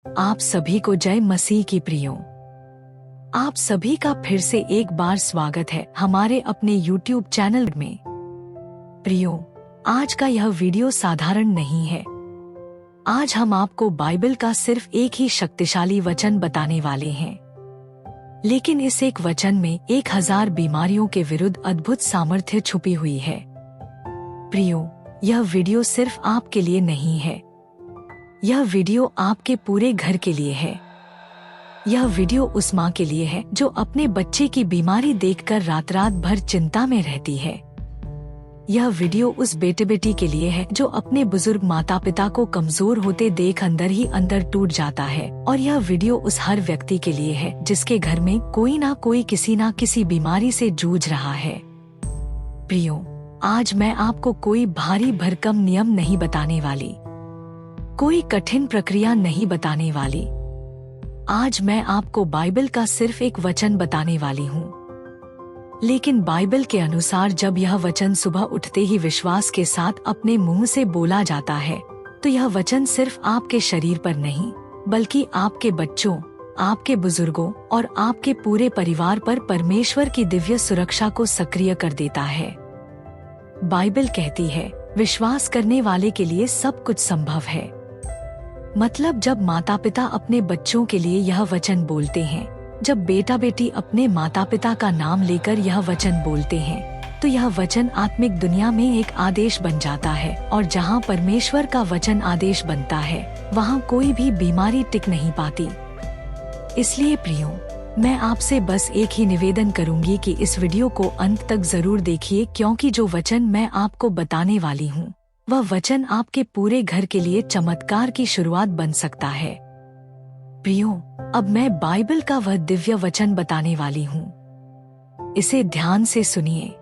आप सभी को जय मसीह की प्रियो। आप सभी का फिर से एक बार स्वागत है हमारे अपने YouTube चैनल में। प्रियो, आज का यह वीडियो साधारण नहीं है। आज हम आपको बाइबल का सिर्फ एक ही शक्तिशाली वचन बताने वाले हैं, लेकिन इस एक वचन में 1000 बीमारियों के विरुद्ध अद्भुत सामर्थ्य छुपी हुई है। प्रियो, यह वीडियो सिर्फ आपके लिए नहीं है, यह वीडियो आपके पूरे घर के लिए है। यह वीडियो उस माँ के लिए है जो अपने बच्चे की बीमारी देखकर रात रात भर चिंता में रहती है। यह वीडियो उस बेटे बेटी के लिए है जो अपने बुजुर्ग माता पिता को कमजोर होते देख अंदर ही अंदर टूट जाता है। और यह वीडियो उस हर व्यक्ति के लिए है जिसके घर में कोई ना कोई किसी ना किसी बीमारी से जूझ रहा है। प्रियो, आज मैं आपको कोई भारी भरकम नियम नहीं बताने वाली, कोई कठिन प्रक्रिया नहीं बताने वाली। आज मैं आपको बाइबल का सिर्फ एक वचन बताने वाली हूँ, लेकिन बाइबल के अनुसार जब यह वचन सुबह उठते ही विश्वास के साथ अपने मुंह से बोला जाता है, तो यह वचन सिर्फ आपके शरीर पर नहीं, बल्कि आपके बच्चों, आपके बुजुर्गों और आपके पूरे परिवार पर परमेश्वर की दिव्य सुरक्षा को सक्रिय कर देता है। बाइबल कहती है, विश्वास करने वाले के लिए सब कुछ संभव है। मतलब जब माता पिता अपने बच्चों के लिए यह वचन बोलते हैं, जब बेटा बेटी अपने माता पिता का नाम लेकर यह वचन बोलते हैं, तो यह वचन आत्मिक दुनिया में एक आदेश बन जाता है। और जहाँ परमेश्वर का वचन आदेश बनता है, वहाँ कोई भी बीमारी टिक नहीं पाती। इसलिए प्रियो, मैं आपसे बस एक ही निवेदन करूंगी कि इस वीडियो को अंत तक जरूर देखिए, क्योंकि जो वचन मैं आपको बताने वाली हूँ, वह वचन आपके पूरे घर के लिए चमत्कार की शुरुआत बन सकता है। प्रियो, अब मैं बाइबल का वह दिव्य वचन बताने वाली हूँ। इसे ध्यान से सुनिए,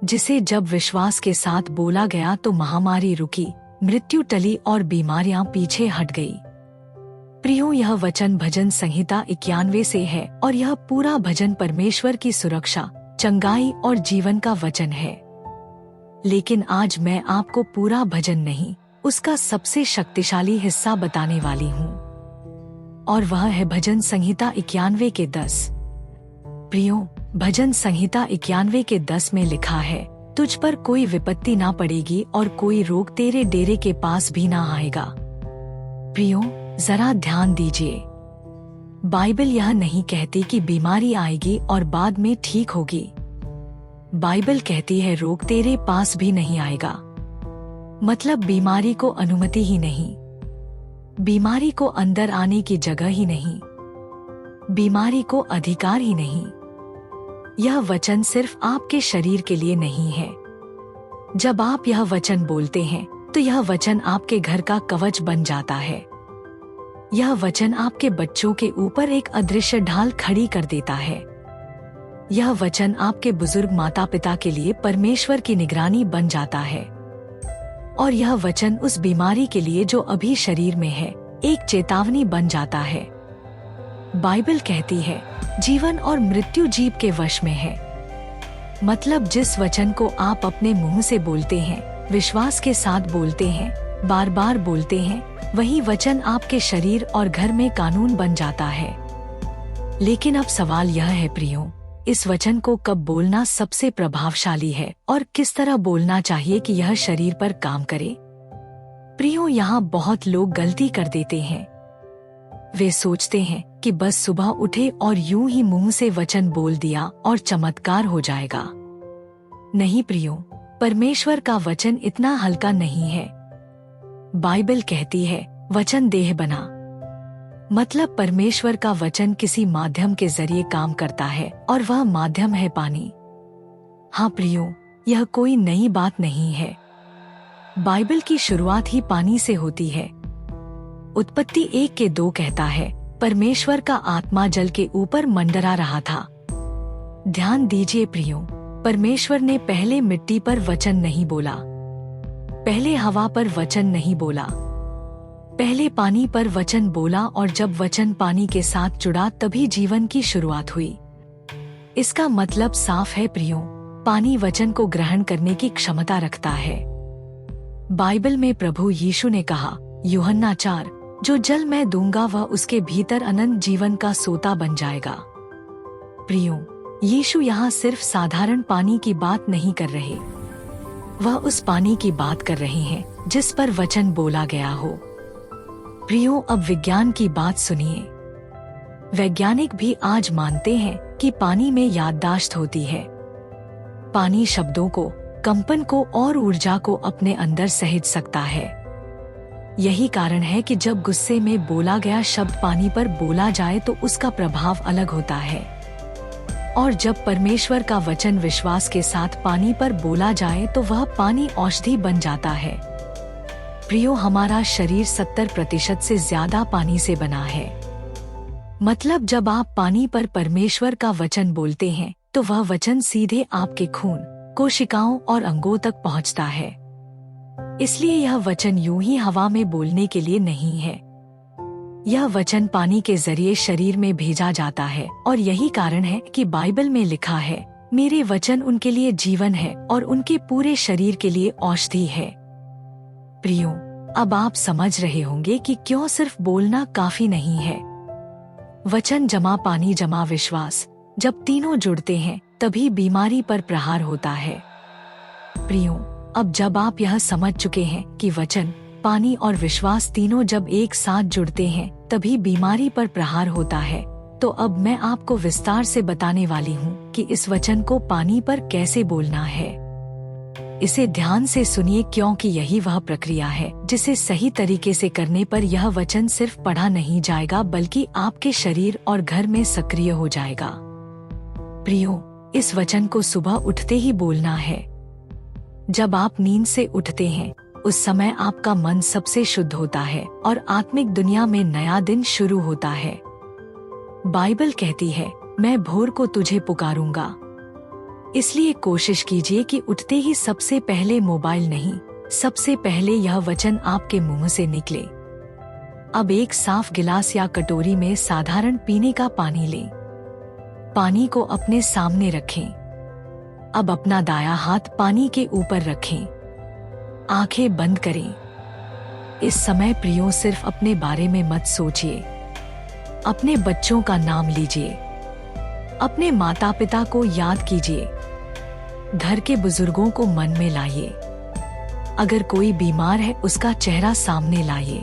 जिसे जब विश्वास के साथ बोला गया तो महामारी रुकी, मृत्यु टली और बीमारियां पीछे हट गई। प्रियो, यह वचन भजन संहिता 91 से है और यह पूरा भजन परमेश्वर की सुरक्षा, चंगाई और जीवन का वचन है। लेकिन आज मैं आपको पूरा भजन नहीं, उसका सबसे शक्तिशाली हिस्सा बताने वाली हूँ, और वह है भजन संहिता 91 के 10। प्रियो, भजन संहिता 91 के 10 में लिखा है, तुझ पर कोई विपत्ति ना पड़ेगी और कोई रोग तेरे डेरे के पास भी ना आएगा। प्रियो, जरा ध्यान दीजिए। बाइबल यह नहीं कहती कि बीमारी आएगी और बाद में ठीक होगी। बाइबल कहती है रोग तेरे पास भी नहीं आएगा। मतलब बीमारी को अनुमति ही नहीं, बीमारी को अंदर आने की जगह ही नहीं, बीमारी को अधिकार ही नहीं। यह वचन सिर्फ आपके शरीर के लिए नहीं है। जब आप यह वचन बोलते हैं, तो यह वचन आपके घर का कवच बन जाता है। यह वचन आपके बच्चों के ऊपर एक अदृश्य ढाल खड़ी कर देता है। यह वचन आपके बुजुर्ग माता पिता के लिए परमेश्वर की निगरानी बन जाता है। और यह वचन उस बीमारी के लिए जो अभी शरीर में है, एक चेतावनी बन जाता है। बाइबल कहती है, जीवन और मृत्यु जीव के वश में है। मतलब जिस वचन को आप अपने मुंह से बोलते हैं, विश्वास के साथ बोलते हैं, बार बार बोलते हैं, वही वचन आपके शरीर और घर में कानून बन जाता है। लेकिन अब सवाल यह है प्रियो, इस वचन को कब बोलना सबसे प्रभावशाली है और किस तरह बोलना चाहिए कि यह शरीर पर काम करे। प्रियो, यहाँ बहुत लोग गलती कर देते हैं। वे सोचते हैं कि बस सुबह उठे और यूं ही मुंह से वचन बोल दिया और चमत्कार हो जाएगा। नहीं प्रियो, परमेश्वर का वचन इतना हल्का नहीं है। बाइबल कहती है, वचन देह बना। मतलब परमेश्वर का वचन किसी माध्यम के जरिए काम करता है और वह माध्यम है पानी। हाँ प्रियो, यह कोई नई बात नहीं है। बाइबल की शुरुआत ही पानी से होती है। उत्पत्ति 1 के 2 कहता है, परमेश्वर का आत्मा जल के ऊपर मंडरा रहा था। ध्यान दीजिए प्रियो, परमेश्वर ने पहले मिट्टी पर वचन नहीं बोला, पहले हवा पर वचन नहीं बोला, पहले पानी पर वचन बोला, और जब वचन पानी के साथ जुड़ा तभी जीवन की शुरुआत हुई। इसका मतलब साफ है प्रियो, पानी वचन को ग्रहण करने की क्षमता रखता है। बाइबल में प्रभु यीशु ने कहा, यूहन्ना 4 जो जल मैं दूंगा वह उसके भीतर अनंत जीवन का सोता बन जाएगा। प्रियो, यीशु यहाँ सिर्फ साधारण पानी की बात नहीं कर रहे, वह उस पानी की बात कर रहे हैं जिस पर वचन बोला गया हो। प्रियो, अब विज्ञान की बात सुनिए। वैज्ञानिक भी आज मानते हैं कि पानी में याददाश्त होती है। पानी शब्दों को, कंपन को और ऊर्जा को अपने अंदर सहेज सकता है। यही कारण है कि जब गुस्से में बोला गया शब्द पानी पर बोला जाए तो उसका प्रभाव अलग होता है, और जब परमेश्वर का वचन विश्वास के साथ पानी पर बोला जाए तो वह पानी औषधि बन जाता है। प्रियो, हमारा शरीर 70% से ज्यादा पानी से बना है। मतलब जब आप पानी पर परमेश्वर का वचन बोलते हैं तो वह वचन सीधे आपके खून, कोशिकाओं और अंगों तक पहुंचता है। इसलिए यह वचन यूं ही हवा में बोलने के लिए नहीं है। यह वचन पानी के जरिए शरीर में भेजा जाता है, और यही कारण है कि बाइबल में लिखा है, मेरे वचन उनके लिए जीवन है और उनके पूरे शरीर के लिए औषधि है। प्रियो, अब आप समझ रहे होंगे कि क्यों सिर्फ बोलना काफी नहीं है। वचन जमा पानी जमा विश्वास, जब तीनों जुड़ते हैं तभी बीमारी पर प्रहार होता है। प्रियो, अब जब आप यह समझ चुके हैं कि वचन, पानी और विश्वास तीनों जब एक साथ जुड़ते हैं तभी बीमारी पर प्रहार होता है, तो अब मैं आपको विस्तार से बताने वाली हूँ कि इस वचन को पानी पर कैसे बोलना है। इसे ध्यान से सुनिए, क्योंकि यही वह प्रक्रिया है जिसे सही तरीके से करने पर यह वचन सिर्फ पढ़ा नहीं जाएगा बल्कि आपके शरीर और घर में सक्रिय हो जाएगा। प्रियो, इस वचन को सुबह उठते ही बोलना है। जब आप नींद से उठते हैं उस समय आपका मन सबसे शुद्ध होता है और आत्मिक दुनिया में नया दिन शुरू होता है। बाइबल कहती है, मैं भोर को तुझे पुकारूंगा। इसलिए कोशिश कीजिए कि उठते ही सबसे पहले मोबाइल नहीं, सबसे पहले यह वचन आपके मुंह से निकले। अब एक साफ गिलास या कटोरी में साधारण पीने का पानी लें। पानी को अपने सामने रखें। अब अपना दायां हाथ पानी के ऊपर रखें। आंखें बंद करें। इस समय प्रियो, सिर्फ अपने बारे में मत सोचिए। अपने बच्चों का नाम लीजिए, अपने माता पिता को याद कीजिए, घर के बुजुर्गों को मन में लाइए। अगर कोई बीमार है उसका चेहरा सामने लाइए।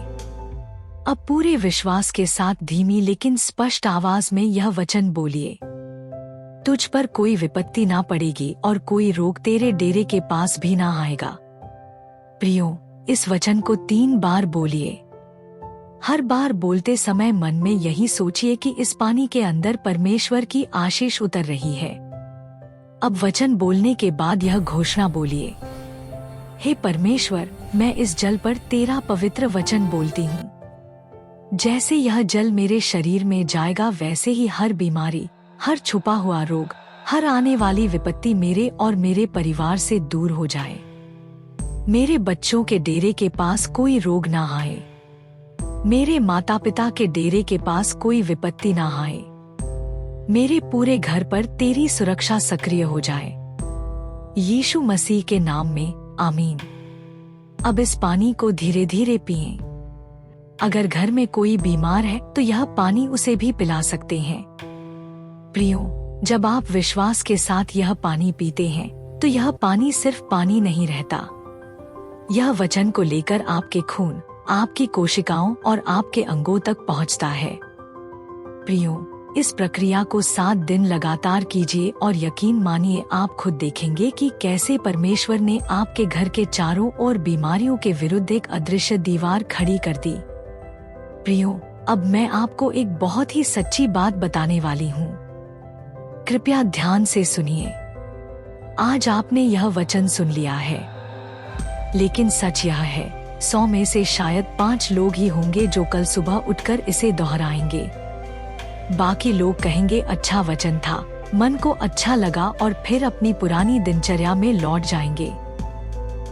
अब पूरे विश्वास के साथ धीमी लेकिन स्पष्ट आवाज में यह वचन बोलिए, तुझ पर कोई विपत्ति ना पड़ेगी और कोई रोग तेरे डेरे के पास भी ना आएगा। प्रियो, इस वचन को 3 बार बोलिए। हर बार बोलते समय मन में यही सोचिए कि इस पानी के अंदर परमेश्वर की आशीष उतर रही है। अब वचन बोलने के बाद यह घोषणा बोलिए, हे परमेश्वर, मैं इस जल पर तेरा पवित्र वचन बोलती हूँ। जैसे यह जल मेरे शरीर में जाएगा वैसे ही हर बीमारी, हर छुपा हुआ रोग, हर आने वाली विपत्ति मेरे और मेरे परिवार से दूर हो जाए। मेरे बच्चों के डेरे के पास कोई रोग ना आए। मेरे माता पिता के डेरे के पास कोई विपत्ति ना आए। मेरे पूरे घर पर तेरी सुरक्षा सक्रिय हो जाए। यीशु मसीह के नाम में, आमीन। अब इस पानी को धीरे धीरे पिएं। अगर घर में कोई बीमार है तो यह पानी उसे भी पिला सकते हैं। प्रियो, जब आप विश्वास के साथ यह पानी पीते हैं तो यह पानी सिर्फ पानी नहीं रहता। यह वचन को लेकर आपके खून, आपकी कोशिकाओं और आपके अंगों तक पहुंचता है। प्रियो, इस प्रक्रिया को 7 दिन लगातार कीजिए और यकीन मानिए आप खुद देखेंगे कि कैसे परमेश्वर ने आपके घर के चारों ओर बीमारियों के विरुद्ध एक अदृश्य दीवार खड़ी कर दी। प्रियो, अब मैं आपको एक बहुत ही सच्ची बात बताने वाली हूँ। कृपया ध्यान से सुनिए। आज आपने यह वचन सुन लिया है, लेकिन सच यह है, 100 में से शायद 5 लोग ही होंगे जो कल सुबह उठकर इसे दोहराएंगे। बाकी लोग कहेंगे अच्छा वचन था, मन को अच्छा लगा और फिर अपनी पुरानी दिनचर्या में लौट जाएंगे।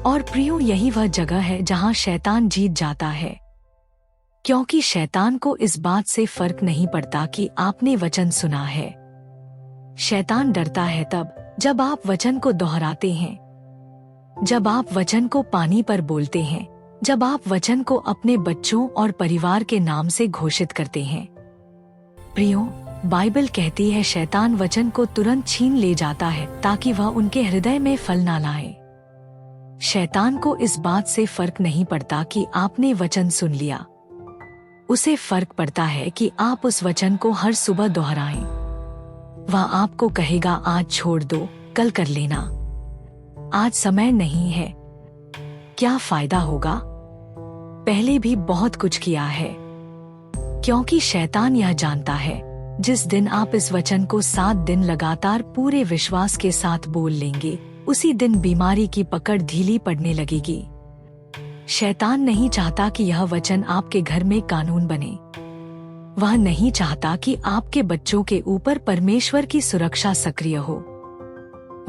और प्रियो, यही वह जगह है जहां शैतान जीत जाता है, क्योंकि शैतान को इस बात से फर्क नहीं पड़ता कि आपने वचन सुना है। शैतान डरता है तब जब आप वचन को दोहराते हैं। जब आप वचन को पानी पर बोलते हैं जब आप वचन को अपने बच्चों और परिवार के नाम से घोषित करते हैं। प्रियो, बाइबल कहती है शैतान वचन को तुरंत छीन ले जाता है ताकि वह उनके हृदय में फल ना लाए। शैतान को इस बात से फर्क नहीं पड़ता कि आपने वचन सुन लिया। उसे फर्क पड़ता है कि आप उस वचन को हर सुबह दोहराएं। वह आपको कहेगा आज छोड़ दो, कल कर लेना, आज समय नहीं है, क्या फायदा होगा, पहले भी बहुत कुछ किया है। क्योंकि शैतान यह जानता है जिस दिन आप इस वचन को 7 दिन लगातार पूरे विश्वास के साथ बोल लेंगे, उसी दिन बीमारी की पकड़ ढीली पड़ने लगेगी। शैतान नहीं चाहता कि यह वचन आपके घर में कानून बने। वह नहीं चाहता कि आपके बच्चों के ऊपर परमेश्वर की सुरक्षा सक्रिय हो।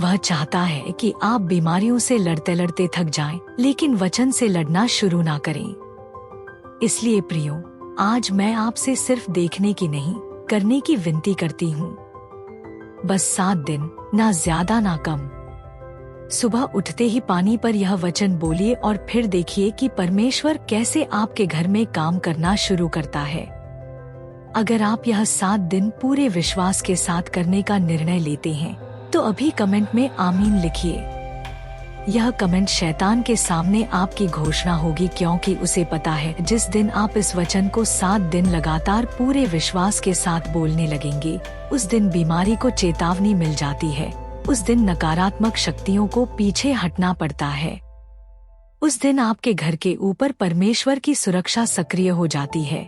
वह चाहता है कि आप बीमारियों से लड़ते लड़ते थक जाएं, लेकिन वचन से लड़ना शुरू ना करें। इसलिए प्रियो, आज मैं आपसे सिर्फ देखने की नहीं, करने की विनती करती हूँ। बस 7 दिन, ना ज्यादा ना कम। सुबह उठते ही पानी पर यह वचन बोलिए और फिर देखिए कि परमेश्वर कैसे आपके घर में काम करना शुरू करता है। अगर आप यह 7 दिन पूरे विश्वास के साथ करने का निर्णय लेते हैं तो अभी कमेंट में आमीन लिखिए। यह कमेंट शैतान के सामने आपकी घोषणा होगी, क्योंकि उसे पता है जिस दिन आप इस वचन को 7 दिन लगातार पूरे विश्वास के साथ बोलने लगेंगे, उस दिन बीमारी को चेतावनी मिल जाती है। उस दिन नकारात्मक शक्तियों को पीछे हटना पड़ता है। उस दिन आपके घर के ऊपर परमेश्वर की सुरक्षा सक्रिय हो जाती है।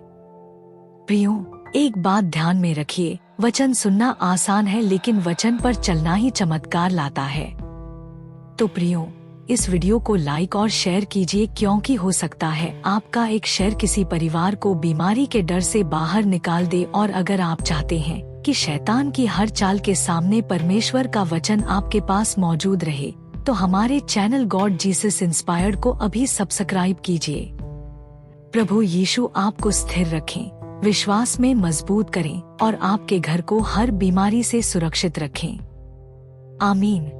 प्रियो, एक बात ध्यान में रखिए, वचन सुनना आसान है लेकिन वचन पर चलना ही चमत्कार लाता है। तो प्रियो, इस वीडियो को लाइक और शेयर कीजिए, क्योंकि हो सकता है आपका एक शेयर किसी परिवार को बीमारी के डर से बाहर निकाल दे। और अगर आप चाहते हैं कि शैतान की हर चाल के सामने परमेश्वर का वचन आपके पास मौजूद रहे, तो हमारे चैनल गॉड जीसस इंस्पायर्ड को अभी सब्सक्राइब कीजिए। प्रभु यीशु आपको स्थिर रखें, विश्वास में मजबूत करें और आपके घर को हर बीमारी से सुरक्षित रखें। आमीन।